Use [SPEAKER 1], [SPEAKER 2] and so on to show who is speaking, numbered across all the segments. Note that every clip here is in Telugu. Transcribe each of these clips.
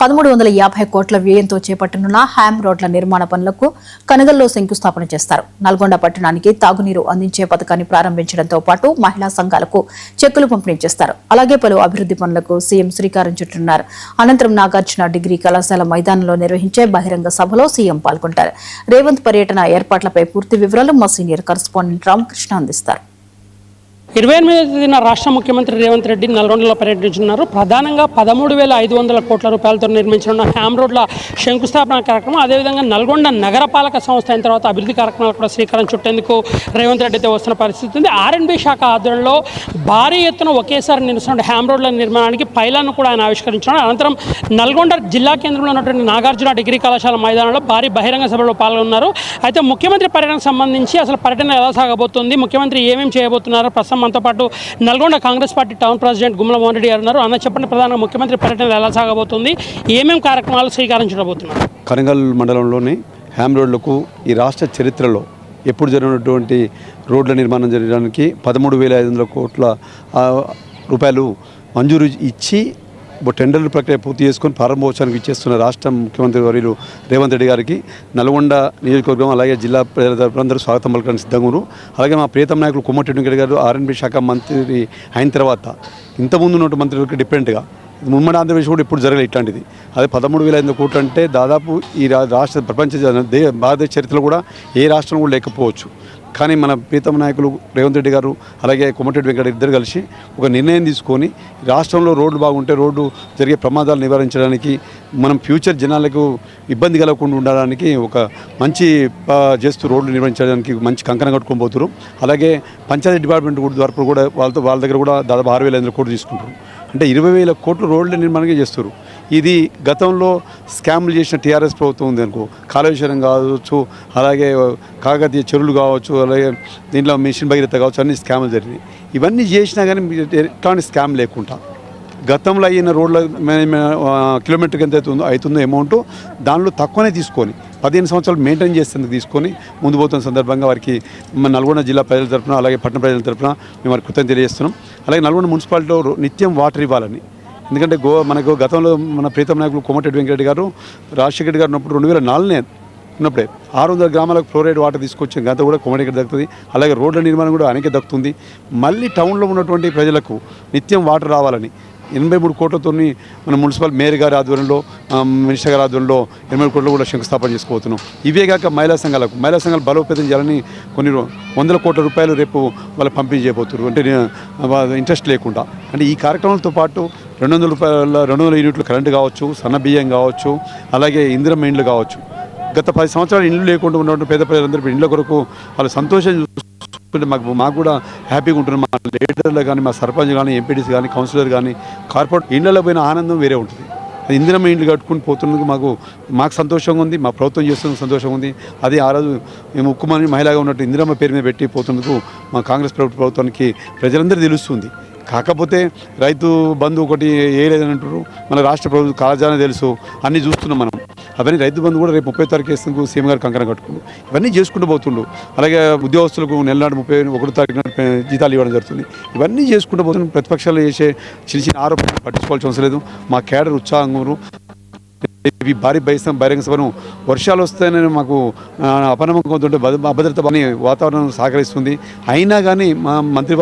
[SPEAKER 1] 1350 కోట్ల వ్యయంతో చేపట్టనున్న హ్యామ్ రోడ్ల నిర్మాణ పనులకు కనగల్లో శంకుస్థాపన చేస్తారు. నల్గొండ పట్టణానికి తాగునీరు అందించే పథకాన్ని ప్రారంభించడంతో పాటు మహిళా సంఘాలకు చెక్కులు పంపిణీ చేస్తారు. అలాగే పలు అభివృద్ధి పనులకు సీఎం శ్రీకారం చుట్టనున్నారు. అనంతరం నాగార్జున డిగ్రీ కళాశాల మైదానంలో నిర్వహించే బహిరంగ సభలో సీఎం పాల్గొంటారు. రేవంత్ పర్యటన ఏర్పాట్లపై పూర్తి వివరాలు మా సీనియర్ కరెస్పాండెంట్ రామకృష్ణ అందిస్తారు.
[SPEAKER 2] 28వ తేదీన రాష్ట్ర ముఖ్యమంత్రి రేవంత్ రెడ్డి నల్గొండలో పర్యటించున్నారు. ప్రధానంగా 13,500 కోట్ల రూపాయలతో నిర్మించనున్న హ్యామ్ రోడ్ల శంకుస్థాపన కార్యక్రమం, అదేవిధంగా నల్గొండ నగరపాలక సంస్థ అయిన తర్వాత అభివృద్ధి కార్యక్రమాలు కూడా శ్రీకారం చుట్టేందుకు రేవంత్ రెడ్డి అయితే వస్తున్న పరిస్థితి ఉంది. R&B శాఖ ఆధ్వర్యంలో భారీ ఎత్తున ఒకేసారి నిర్మిస్తున్న హ్యామ్ రోడ్ల నిర్మాణానికి పైలాన్ను కూడా ఆయన ఆవిష్కరించారు. అనంతరం నల్గొండ జిల్లా కేంద్రంలో ఉన్నటువంటి నాగార్జున డిగ్రీ కళాశాల మైదానంలో భారీ బహిరంగ సభలో పాల్గొన్నారు. అయితే ముఖ్యమంత్రి పర్యటనకు సంబంధించి అసలు పర్యటన ఎలా సాగబోతుంది, ముఖ్యమంత్రి ఏమేమి చేయబోతున్నారు, ప్రస్తుతం మనతో పాటు Nalgonda Congress party town president Gummala Mohan Reddy గారు ఉన్నారు. అన్న చెప్పండి, ప్రధానంగా ముఖ్యమంత్రి పర్యటన ఎలా సాగబోతుంది, ఏమేమి కార్యక్రమాలు శ్రీకారం చుట్టబోతున్నారు?
[SPEAKER 3] కనగల్ మండలంలోని హ్యామ్ రోడ్లకు ఈ రాష్ట్ర చరిత్రలో ఎప్పుడు జరిగినటువంటి రోడ్ల నిర్మాణం జరగడానికి 13,500 కోట్ల రూపాయలు మంజూరు ఇచ్చి టెండర్ల ప్రక్రియ పూర్తి చేసుకొని ప్రారంభోత్సవానికి ఇచ్చేస్తున్న రాష్ట్ర ముఖ్యమంత్రి వర్యులు రేవంత్ రెడ్డి గారికి నల్గొండ నియోజకవర్గం అలాగే జిల్లా ప్రజలందరూ స్వాగతం పలకడానికి సిద్ధంగా ఉన్నారు. అలాగే మా ప్రియతమ నాయకులు కోమటిరెడ్డి వెంకటరెడ్డి గారు R&B శాఖ మంత్రి అయిన తర్వాత ఇంతకుముందు ఉన్న మంత్రులకి డిఫరెంట్గా ఉమ్మడి ఆంధ్రప్రదేశ్ కూడా ఇప్పుడు జరగలేదు ఇట్లాంటిది. అదే 13,500 కోట్లు అంటే దాదాపు ఈ రాష్ట్ర ప్రపంచ భారతదేశ చరిత్రలో కూడా ఏ రాష్ట్రంలో కూడా లేకపోవచ్చు. కానీ మన ప్రీతమ నాయకులు రేవంత్ రెడ్డి గారు అలాగే కోమటిరెడ్డి వెంకటరెడ్డి ఇద్దరు కలిసి ఒక నిర్ణయం తీసుకొని రాష్ట్రంలో రోడ్లు బాగుంటే రోడ్డు జరిగే ప్రమాదాలు నివారించడానికి, మనం ఫ్యూచర్ జనాలకు ఇబ్బంది కలగకుండా ఉండడానికి ఒక మంచి చేస్తూ రోడ్లు నిర్వహించడానికి మంచి కంకణం కట్టుకొని పోతున్నారు. అలాగే పంచాయతీ డిపార్ట్మెంట్ వరకు కూడా వాళ్ళ దగ్గర కూడా దాదాపు 6,500 కోట్లు తీసుకుంటారు. అంటే 20,000 కోట్లు రోడ్ల నిర్మాణంగా చేస్తారు. ఇది గతంలో స్కామ్లు చేసిన టీఆర్ఎస్ ప్రభుత్వం ఉంది అనుకో, కాళేశ్వరం కావచ్చు, అలాగే కాకతీయ చెరువులు కావచ్చు, అలాగే దీంట్లో మిషన్ భగీరథ కావచ్చు, అన్ని స్కామ్లు జరిగినాయి. ఇవన్నీ చేసినా కానీ ఎట్లాంటి స్కామ్ లేకుండా గతంలో అయిన రోడ్ల కిలోమీటర్కి ఎంత అవుతుందో అమౌంట్ దానిలో తక్కువనే తీసుకొని 15 సంవత్సరాలు మెయింటైన్ చేసేందుకు తీసుకొని ముందు పోతున్న సందర్భంగా వారికి మన నల్గొండ జిల్లా ప్రజల తరఫున అలాగే పట్టణ ప్రజల తరఫున మేము వారికి కృతజ్ఞతలు తెలియజేస్తున్నాం. అలాగే నల్గొండ మున్సిపాలిటీలో నిత్యం వాటర్ ఇవ్వాలని, ఎందుకంటే మనకు గతంలో మన ప్రీతమ నాయకులు కోమటిరెడ్డి వెంకటరెడ్డి గారు రాజశేఖర రెడ్డి గారు ఉన్నప్పుడు 2004 ఉన్నప్పుడే 600 గ్రామాలకు ఫ్లోరైడ్ వాటర్ తీసుకొచ్చిన గత కూడా కోమటికి దక్కుతుంది. అలాగే రోడ్ల నిర్మాణం కూడా అనేక దక్కుతుంది. మళ్ళీ టౌన్లో ఉన్నటువంటి ప్రజలకు నిత్యం వాటర్ రావాలని 83 కోట్లతో మన మున్సిపల్ మేయర్ గారి ఆధ్వర్యంలో, మినిస్టర్ గారి ఆధ్వర్యంలో 83 కోట్లు కూడా శంకుస్థాపన చేసుకోబోతున్నాం. ఇవే కాక మహిళా సంఘాలు బలోపేతం చేయాలని కొన్ని 100 కోట్ల రూపాయలు రేపు వాళ్ళు పంపిణీ చేయబోతున్నారు. అంటే ఇంట్రెస్ట్ లేకుండా. అంటే ఈ కార్యక్రమాలతో పాటు 200 యూనిట్లు కరెంటు కావచ్చు, సన్న బియ్యం కావచ్చు, అలాగే ఇందిరమ్మ ఇండ్లు కావచ్చు. గత 10 సంవత్సరాలు ఇండ్లు లేకుండా ఉన్నటువంటి పేద ప్రజలందరూ ఇండ్ల కొరకు వాళ్ళు సంతోషం చూసుకుంటే మాకు కూడా హ్యాపీగా ఉంటున్నాం. మా లీడర్లు కానీ, మా సర్పంచ్ కానీ, ఎంపీటీసీ కానీ, కౌన్సిలర్ కానీ, కార్పొరేట్ ఇండ్లలో పోయిన ఆనందం వేరే ఉంటుంది. ఇందిరమ్మ ఇండ్లు కట్టుకుని పోతున్నందుకు మాకు సంతోషంగా ఉంది, మా ప్రభుత్వం చేస్తున్నందుకు సంతోషంగా ఉంది. అది ఆ రోజు మేము ఉక్కుమని మహిళగా ఉన్నట్టు ఇందిరమ్మ పేరు మీద పెట్టి పోతున్నందుకు మా కాంగ్రెస్ ప్రభుత్వానికి ప్రజలందరూ తెలుస్తుంది. కాకపోతే రైతు బంధు ఒకటి ఏ లేదని అంటారు, మన రాష్ట్ర ప్రభుత్వం కాలజానే తెలుసు, అన్నీ చూస్తున్నాం మనం. అవన్నీ రైతు బంధు కూడా రేపు 30 తారీఖు వేసేందుకు సీఎం గారు కంకణం కట్టుకుంటూ ఇవన్నీ చేసుకుంటూ పోతుండు. అలాగే ఉద్యోగస్తులకు నెలనాడు 31 తారీఖున జీతాలు ఇవ్వడం జరుగుతుంది. ఇవన్నీ చేసుకుంటూ పోతున్నాం. ప్రతిపక్షాలు చేసే చిన్న ఆరోపణలు పట్టించుకోవాల్సిన అవసరం లేదు. మా కేడర్ ఉత్సాహంగా ఈ భారీ బహిరంగ సభను వర్షాలు వస్తాయని మాకు అపనమ్మకం ఉంటుంటే అభద్రత అని వాతావరణం సహకరిస్తుంది. అయినా కానీ మా మంత్రి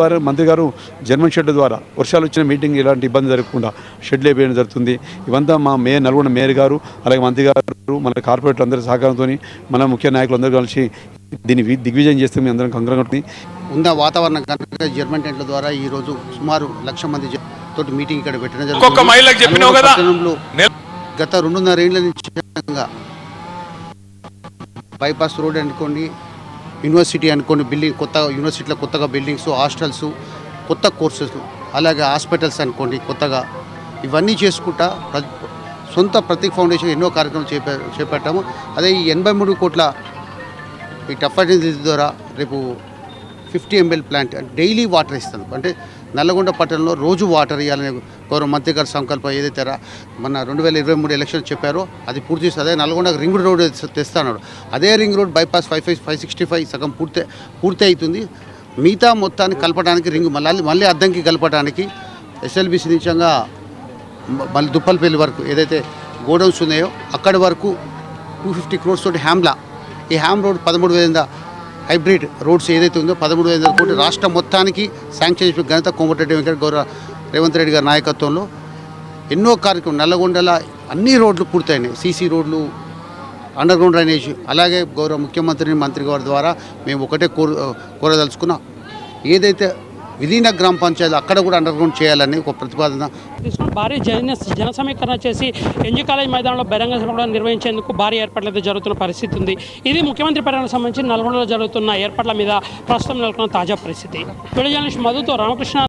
[SPEAKER 3] గారు జర్మన్ షెడ్ ద్వారా వర్షాలు వచ్చిన మీటింగ్ ఇలాంటి ఇబ్బంది జరగకుండా షెడ్లు వేయడం జరుగుతుంది. ఇవంతా మా నల్గొండ మేయర్ గారు అలాగే మంత్రి గారు మన కార్పొరేట్లు అందరి సహకారంతో మన ముఖ్య నాయకులు అందరూ కలిసి దీన్ని దిగ్విజయం చేస్తే మేము అందరం కంకణం
[SPEAKER 4] ఉన్న వాతావరణం కనుక జర్మన్ టెంట్ల ద్వారా ఈరోజు సుమారు 1,00,000 మంది తోటి మీటింగ్ ఇక్కడ పెట్టడం జరుగుతుంది. గత 2.5 ఏళ్ల నుంచి బైపాస్ రోడ్ అనుకోండి, యూనివర్సిటీ అనుకోండి, కొత్త యూనివర్సిటీలో కొత్తగా బిల్డింగ్స్, హాస్టల్స్, కొత్త కోర్సెస్, అలాగే హాస్పిటల్స్ అనుకోండి కొత్తగా, ఇవన్నీ చేసుకుంటా సొంత ప్రతీక్ ఫౌండేషన్ ఎన్నో కార్యక్రమాలు చేపట్టాము. అదే ఈ 83 కోట్ల ఈ టఫ్ ద్వారా రేపు 50 ml ప్లాంట్ డైలీ వాటర్ ఇస్తాను. అంటే నల్లగొండ పట్టణంలో రోజు వాటర్ ఇవ్వాలనే గౌరవ మంత్రి గారి సంకల్పం ఏదైతే మన 2023 ఎలక్షన్ చెప్పారో అది పూర్తి చేస్తే అదే నల్గొండ రింగ్ రోడ్ తెస్తాడు. అదే రింగ్ రోడ్ బైపాస్ 565 సగం పూర్తి అవుతుంది. మిగతా మొత్తాన్ని కలపడానికి రింగ్ మళ్ళీ అద్దంకి కలపడానికి ఎస్ఎల్బిసి నిజంగా మళ్ళీ దుప్పలపల్లి వరకు ఏదైతే గోడౌన్స్ ఉన్నాయో అక్కడి వరకు 250 crores తోటి హ్యామ్లా ఈ హ్యామ్ రోడ్ 13,000 హైబ్రిడ్ రోడ్స్ ఏదైతే ఉందో 13,000 కోట్లు రాష్ట్రం మొత్తానికి శాంక్షన్ చేసిన ఘనత కోమటిరెడ్డి వెంకట రేవంత్ రెడ్డి గారి నాయకత్వంలో ఎన్నో కార్యక్రమం నల్లగొండల అన్ని రోడ్లు పూర్తయినాయి. సీసీ రోడ్లు, అండర్ గ్రౌండ్ డ్రైనేజ్. అలాగే గౌరవ ముఖ్యమంత్రిని మంత్రి గారి ద్వారా మేము ఒకటే కోరదలుచుకున్నాం, ఏదైతే విలీన గ్రామ పంచాయతీ అక్కడ కూడా అండర్ గ్రౌండ్ చేయాలని ఒక ప్రతిపాదన
[SPEAKER 2] తీసుకుని భారీ జన సమీకరణ చేసి ఎన్జీ కాలేజ్ మైదానంలో బహిరంగ సభ కూడా నిర్వహించేందుకు భారీ ఏర్పాట్లు అయితే జరుగుతున్న పరిస్థితి ఉంది. ఇది ముఖ్యమంత్రి పర్యటనకు సంబంధించి నల్గొండలో జరుగుతున్న ఏర్పాట్ల మీద ప్రస్తుతం నెలకొన్న తాజా పరిస్థితి. వీడియో జర్నలిస్ట్ మధుతో రామకృష్ణ.